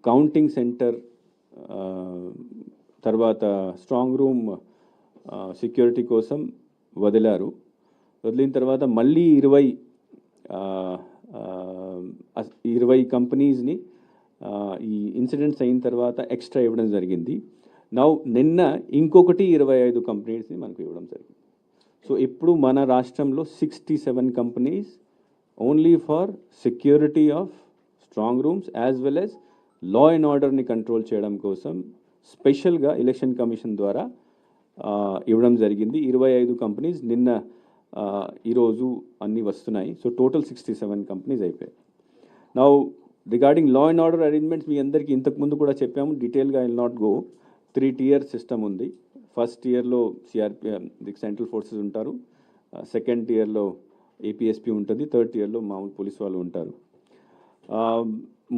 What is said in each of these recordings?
Counting centre, తర్వాత strong room security కోసం వదిలిన తర్వాత మళ్ళీ 20 కంపెనీస్ని ఈ ఇన్సిడెంట్స్ అయిన తర్వాత ఎక్స్ట్రా ఇవ్వడం జరిగింది. నిన్న ఇంకొకటి 25 కంపెనీస్ని మనకు ఇవ్వడం జరిగింది. సో ఇప్పుడు మన రాష్ట్రంలో 67 companies only for security of strong rooms as well as law and ఆర్డర్ని కంట్రోల్ చేయడం కోసం స్పెషల్గా ఎలక్షన్ కమిషన్ ద్వారా ఇవ్వడం జరిగింది. 25 కంపెనీస్ నిన్న ఈరోజు అన్నీ వస్తున్నాయి. సో టోటల్ 67 కంపెనీస్ అయిపోయాయి. Now regarding law and order arrangements మీ అందరికీ ఇంతకుముందు కూడా చెప్పాము, డీటెయిల్గా I will not go. 3 tier system ఉంది. ఫస్ట్ ఇయర్లో సెంట్రల్ ఫోర్సెస్ ఉంటారు, సెకండ్ ఇయర్లో ఏపీఎస్పీ ఉంటుంది, థర్డ్ ఇయర్లో మామూలు పోలీస్ వాళ్ళు ఉంటారు.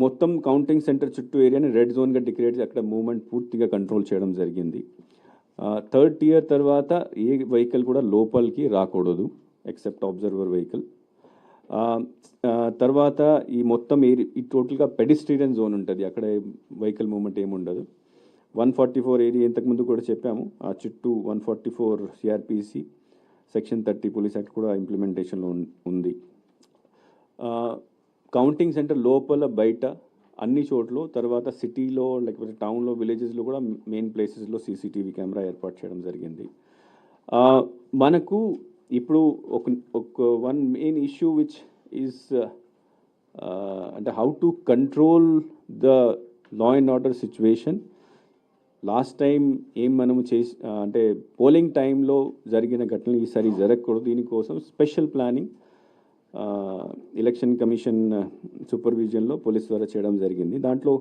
మొత్తం కౌంటింగ్ సెంటర్ చుట్టూ ఏరియాని రెడ్ జోన్గా డిక్లేర్ చేసి అక్కడ మూవ్మెంట్ పూర్తిగా కంట్రోల్ చేయడం జరిగింది. థర్డ్ ఇయర్ తర్వాత ఏ వెహికల్ కూడా లోపలికి రాకూడదు ఎక్సెప్ట్ అబ్జర్వర్ వెహికల్. తర్వాత ఈ మొత్తం ఈ టోటల్గా పెడిస్ట్రియన్ జోన్ ఉంటుంది, అక్కడ వెహికల్ మూవ్మెంట్ ఏముండదు. 144 ఏరియా ఇంతకుముందు కూడా చెప్పాము, ఆ చుట్టూ 144 సిఆర్పిసి సెక్షన్ 30 పోలీస్ యాక్ట్ కూడా ఇంప్లిమెంటేషన్లో ఉంది. కౌంటింగ్ సెంటర్ లోపల బయట అన్ని చోట్ల, తర్వాత సిటీలో లేకపోతే టౌన్లో విలేజెస్లో కూడా మెయిన్ ప్లేసెస్లో సీసీటీవీ కెమెరా ఏర్పాటు చేయడం జరిగింది. మనకు ఇప్పుడు ఒక one main issue which is అంటే how to control the law and order situation. Last time మనము అంటే పోలింగ్ టైంలో జరిగిన ఘటనలు ఈసారి జరగకూడదు. దీనికోసం స్పెషల్ ప్లానింగ్ ఎలక్షన్ కమిషన్ సూపర్విజన్లో పోలీస్ ద్వారా చేయడం జరిగింది. దాంట్లో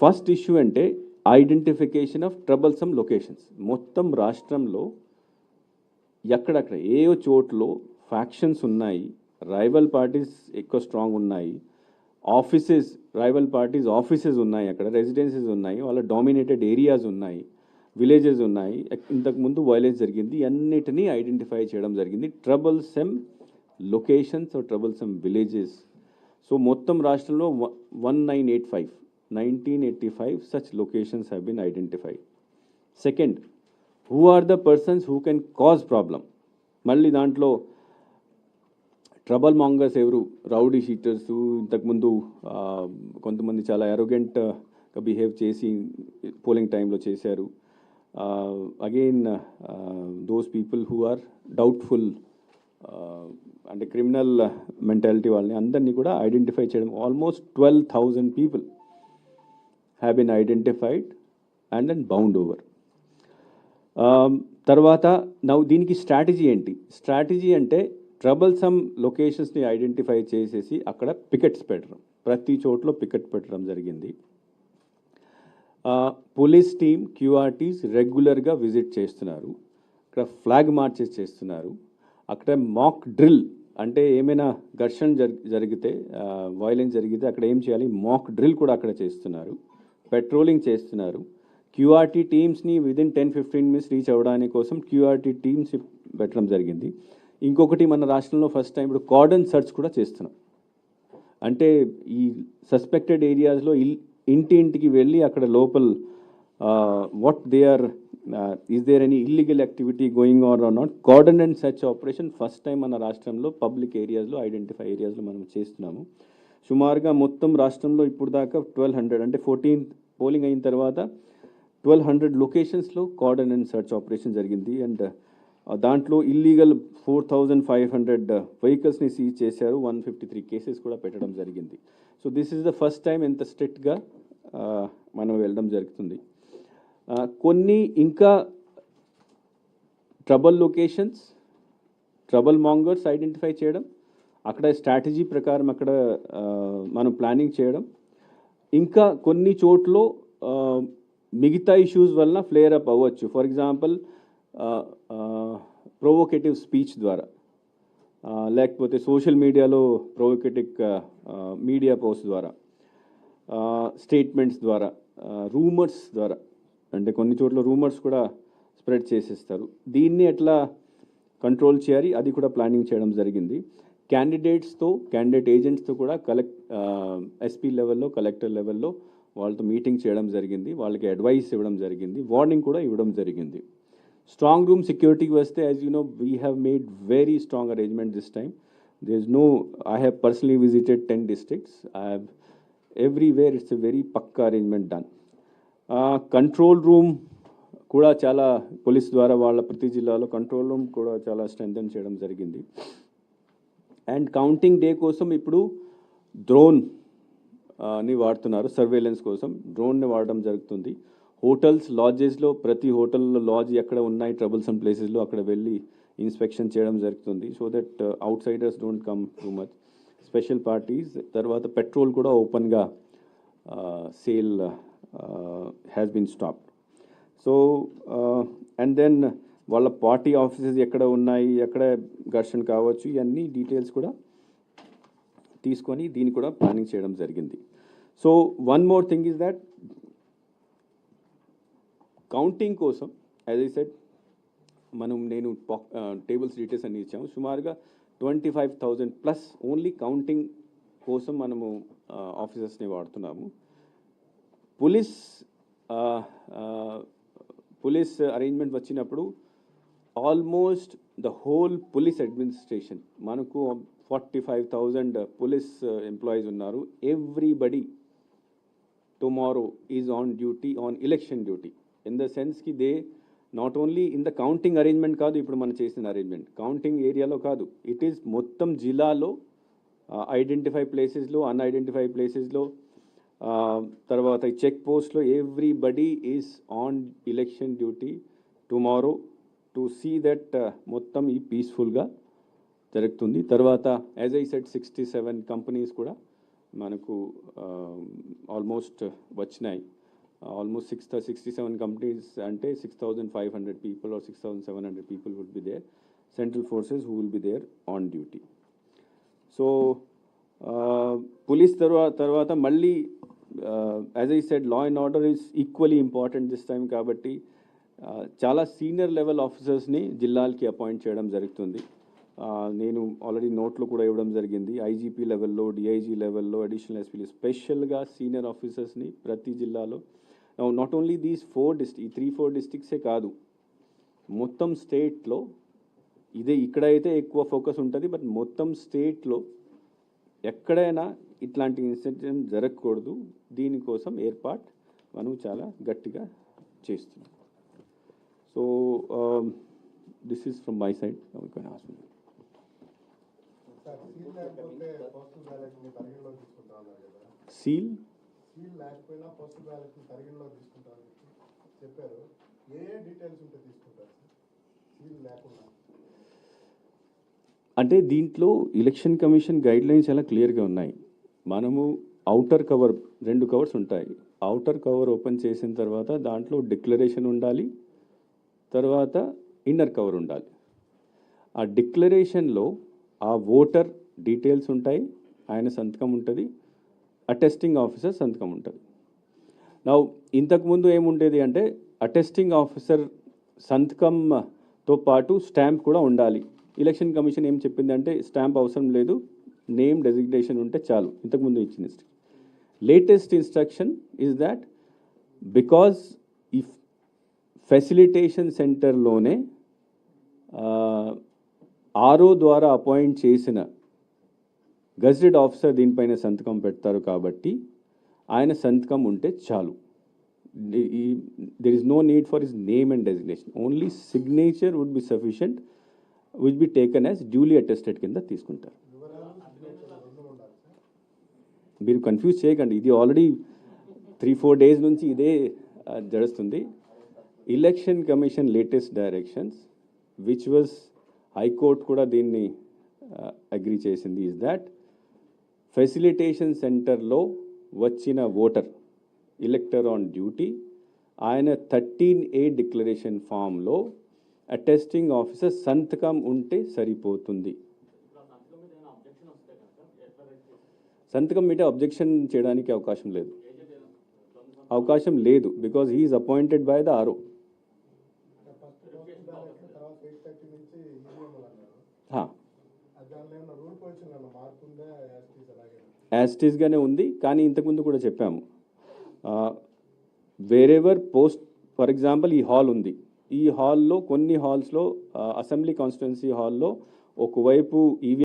ఫస్ట్ ఇష్యూ అంటే ఐడెంటిఫికేషన్ ఆఫ్ ట్రబుల్సమ్ లొకేషన్స్. మొత్తం రాష్ట్రంలో ఎక్కడక్కడ ఏయో చోట్ల ఫ్యాక్షన్స్ ఉన్నాయి, రైవల్ పార్టీస్ ఎక్కువ స్ట్రాంగ్ ఉన్నాయి, రైవల్ పార్టీస్ ఆఫీసెస్ ఉన్నాయి, అక్కడ రెసిడెన్సీస్ ఉన్నాయి, వాళ్ళ డామినేటెడ్ ఏరియాస్ ఉన్నాయి, విలేజెస్ ఉన్నాయి, ఇంతకుముందు వైలెన్స్ జరిగింది, అన్నిటినీ ఐడెంటిఫై చేయడం జరిగింది. Troublesome locations or troublesome villages. So మొత్తం రాష్ట్రంలో 1985 such locations have been identified. Second, who are the persons who can cause problem? మళ్ళీ దాంట్లో ట్రబుల్ మాంగర్స్ ఎవరు? Rowdy sheeters. ఇంతకుముందు కొంతమంది చాలా అరోగెంట్గా బిహేవ్ చేసి పోలింగ్ టైంలో చేశారు. Again those people who are doubtful అంటే క్రిమినల్ మెంటాలిటీ వాళ్ళని అందరినీ కూడా ఐడెంటిఫై చేయడం. Almost 12,000 people have been identified and bound over. తర్వాత దీనికి స్ట్రాటజీ ఏంటి? స్ట్రాటజీ అంటే ట్రబుల్సమ్ లొకేషన్స్ని ఐడెంటిఫై చేసేసి అక్కడ పికెట్స్ పెట్టడం, ప్రతి చోట్ల పికెట్ పెట్టడం జరిగింది. పోలీస్ టీమ్ క్యూఆర్టీస్ రెగ్యులర్గా విజిట్ చేస్తున్నారు, అక్కడ ఫ్లాగ్ మార్చెస్ చేస్తున్నారు, అక్కడ మాక్ డ్రిల్ అంటే ఏమైనా ఘర్షణ జరిగితే వైలెన్స్ జరిగితే అక్కడ ఏం చేయాలి, మాక్ డ్రిల్ కూడా అక్కడ చేస్తున్నారు, పెట్రోలింగ్ చేస్తున్నారు. క్యూఆర్టీ టీమ్స్ని విదిన్ 10-15 minutes రీచ్ అవ్వడానికి కోసం క్యూఆర్టీ టీమ్స్ పెట్టడం జరిగింది. ఇంకొకటి మన రాష్ట్రంలో ఫస్ట్ టైం ఇప్పుడు కార్డన్ సర్చ్ కూడా చేస్తున్నాం. అంటే ఈ సస్పెక్టెడ్ ఏరియాస్లో ఇంటింటికి వెళ్ళి అక్కడ లోపల what they are is there any illegal activity going or not, cordon and search operation first time మన రాష్ట్రంలో పబ్లిక్ ఏరియాస్లో ఐడెంటిఫై ఏరియాస్లో మనం చేస్తున్నాము. సుమారుగా మొత్తం రాష్ట్రంలో ఇప్పుడు దాకా 1200 అంటే 14th పోలింగ్ అయిన తర్వాత 1200 లొకేషన్స్లో కార్డన్ అండ్ సర్చ్ ఆపరేషన్ జరిగింది. అండ్ దాంట్లో ఇల్లీగల్ 4,500 వెహికల్స్ని సీజ్ చేశారు, 153 కేసెస్ కూడా పెట్టడం జరిగింది. So this is the first time ఎంత స్ట్రిక్ట్గా మనం వెళ్ళడం జరుగుతుంది. కొన్ని ఇంకా trouble locations, trouble mongers identify చేయడం, అక్కడ స్ట్రాటజీ ప్రకారం అక్కడ మనం ప్లానింగ్ చేయడం, ఇంకా కొన్ని చోట్ల మిగతా ఇష్యూస్ వలన ఫ్లేర్ అప్ అవ్వచ్చు. ఫర్ ఎగ్జాంపుల్ ప్రొవోకేటివ్ స్పీచ్ ద్వారా, లేకపోతే సోషల్ మీడియాలో ప్రొవోకేటివ్ మీడియా పోస్ట్ ద్వారా, స్టేట్మెంట్స్ ద్వారా, రూమర్స్ ద్వారా, అంటే కొన్ని చోట్ల రూమర్స్ కూడా స్ప్రెడ్ చేసేస్తారు. దీన్ని ఎట్లా కంట్రోల్ చేయాలి అది కూడా ప్లానింగ్ చేయడం జరిగింది. క్యాండిడేట్ ఏజెంట్స్తో కూడా ఎస్పీ లెవెల్లో, కలెక్టర్ లెవెల్లో వాళ్ళతో మీటింగ్ చేయడం జరిగింది, వాళ్ళకి అడ్వైస్ ఇవ్వడం జరిగింది, వార్నింగ్ కూడా ఇవ్వడం జరిగింది. స్ట్రాంగ్ రూమ్ సెక్యూరిటీకి వస్తే, as you know, we have made very strong arrangement this time. There is no, I have personally visited 10 districts. I have everywhere it's a very పక్కా అరేంజ్మెంట్ డన్. కంట్రోల్ రూమ్ కూడా చాలా police ద్వారా వాళ్ళ ప్రతి జిల్లాలో control room కూడా చాలా strengthen చేయడం జరిగింది. అండ్ కౌంటింగ్ డే కోసం ఇప్పుడు డ్రోన్ ని వాడుతున్నారు, సర్వేలెన్స్ కోసం డ్రోన్ని వాడడం జరుగుతుంది. హోటల్స్, లాడ్జెస్లో ప్రతి హోటల్లో లాడ్జ్ ఎక్కడ ఉన్నాయి ట్రబుల్సమ్ ప్లేసెస్లో అక్కడ వెళ్ళి ఇన్స్పెక్షన్ చేయడం జరుగుతుంది, so that outsiders don't come too much. Special parties తర్వాత పెట్రోల్ కూడా ఓపెన్గా sale has been stopped. So and then వాళ్ళ పార్టీ ఆఫీసెస్ ఎక్కడ ఉన్నాయి, ఎక్కడ ఘర్షణ కావచ్చు, ఇవన్నీ డీటెయిల్స్ కూడా తీసుకొని దీన్ని కూడా ప్లానింగ్ చేయడం జరిగింది. So one more thing is that counting కోసం, యాజ్ ఐ సెడ్, నేను టేబుల్స్ డీటెయిల్స్ అన్ని ఇచ్చాము. సుమారుగా 25,000+ ఓన్లీ కౌంటింగ్ కోసం మనము ఆఫీసర్స్ని వాడుతున్నాము. పోలీస్ అరేంజ్మెంట్ వచ్చినప్పుడు almost the whole police administration, మనకు 45,000 పోలీస్ ఎంప్లాయీస్ ఉన్నారు. Everybody tomorrow is on duty, on election duty, in the sense కి they not only in the counting arrangement కాదు, ఇప్పుడు మనం చేసిన అరేంజ్మెంట్ కౌంటింగ్ ఏరియాలో కాదు, ఇట్ ఈస్ మొత్తం జిల్లాలో ఐడెంటిఫై ప్లేసెస్లో, అన్ఐడెంటిఫై ప్లేసెస్లో, తర్వాత ఈ చెక్ పోస్ట్లో everybody is on election duty tomorrow to see that మొత్తం ఈ పీస్ఫుల్గా జరుగుతుంది. తర్వాత యాజ్ ఐ సెడ్ 67 కంపెనీస్ కూడా మనకు ఆల్మోస్ట్ వచ్చినాయి. ఆల్మోస్ట్ 67 కంపెనీస్ అంటే 6,500 people or 6,700 people would be there, central forces who will be there on duty. So police తర్వాత మళ్ళీ as I said law and order is equally important this time కాబట్టి చాలా senior level ఆఫీసర్స్ని జిల్లాలకి appoint చేయడం జరుగుతుంది. నేను already నోట్లో కూడా ఇవ్వడం జరిగింది. ఐజీపీ లెవెల్లో, డిఐజీ లెవెల్లో, అడిషనల్ ఎస్పీలు, స్పెషల్గా సీనియర్ ఆఫీసర్స్ని ప్రతి జిల్లాలో. నాట్ ఓన్లీ దీస్ 4 districts, 3-4 districtsే కాదు, మొత్తం స్టేట్లో ఇక్కడైతే ఎక్కువ ఫోకస్ ఉంటుంది, బట్ మొత్తం స్టేట్లో ఎక్కడైనా ఇట్లాంటి ఇన్సిడెంట్ జరగకూడదు, దీనికోసం ఏర్పాటు మనం చాలా గట్టిగా చేస్తున్నాం. So this is from my side. Seal లేకపోయినా పోస్ట్ బ్యాలెట్ పరిగణలో తీసుకుంటారని చెప్పారు. ఏ డీటెయిల్స్ ఉంటే తీసుకుంటారు సీల్ లేకుండా? అంటే దీంట్లో ఎలక్షన్ కమిషన్ గైడ్లైన్స్ చాలా క్లియర్గా ఉన్నాయి. మనము అవుటర్ కవర్, 2 కవర్స్ ఉంటాయి. అవుటర్ కవర్ ఓపెన్ చేసిన తర్వాత దాంట్లో డిక్లరేషన్ ఉండాలి, తర్వాత ఇన్నర్ కవర్ ఉండాలి. ఆ డిక్లరేషన్లో ఆ ఓటర్ డీటెయిల్స్ ఉంటాయి, ఆయన సంతకం ఉంటుంది, అటెస్టింగ్ ఆఫీసర్ సంతకం ఉంటుంది. నా ఇంతకుముందు ఏముండేది అంటే అటెస్టింగ్ ఆఫీసర్ సంతకంతో పాటు స్టాంప్ కూడా ఉండాలి. ఎలక్షన్ కమిషన్ ఏం చెప్పిందంటే స్టాంప్ అవసరం లేదు, నేమ్ డెసిగ్నేషన్ ఉంటే చాలు. ఇంతకుముందు ఇచ్చిన latest instruction is that because ఈ ఫెసిలిటేషన్ సెంటర్లోనే ఆర్ఓ ద్వారా అపాయింట్ చేసిన గజెటెడ్ ఆఫీసర్ దీనిపైన సంతకం పెడతారు కాబట్టి ఆయన సంతకం ఉంటే చాలు. There is no need for his name and designation, only signature would be sufficient, which be taken as duly attested కింద తీసుకుంటారు. మీరు కన్ఫ్యూజ్ చేయకండి, ఇది ఆల్రెడీ 3-4 days నుంచి ఇదే జరుగుతుంది. Election commission latest directions which was high court కూడా దీన్ని అగ్రీ చేసింది, ఈజ్ దాట్ ఫెసిలిటేషన్ సెంటర్లో వచ్చిన ఓటర్ ఎలక్టర్ ఆన్ డ్యూటీ ఆయన 13A డిక్లరేషన్ ఫామ్లో అటెస్టింగ్ ఆఫీసర్ సంతకం ఉంటే సరిపోతుంది. సంతకం మీద అబ్జెక్షన్ చేయడానికి అవకాశం లేదు because he is appointed by the RO. యాస్టీస్గానే ఉంది. కానీ ఇంతకుముందు కూడా చెప్పాము, వేరెవర్ పోస్ట్, ఫర్ ఎగ్జాంపుల్ ఈ హాల్ ఉంది, ఈ హాల్లో కొన్ని హాల్స్లో అసెంబ్లీ కాన్స్టిట్యున్సీ హాల్లో ఒకవైపు ఈవీ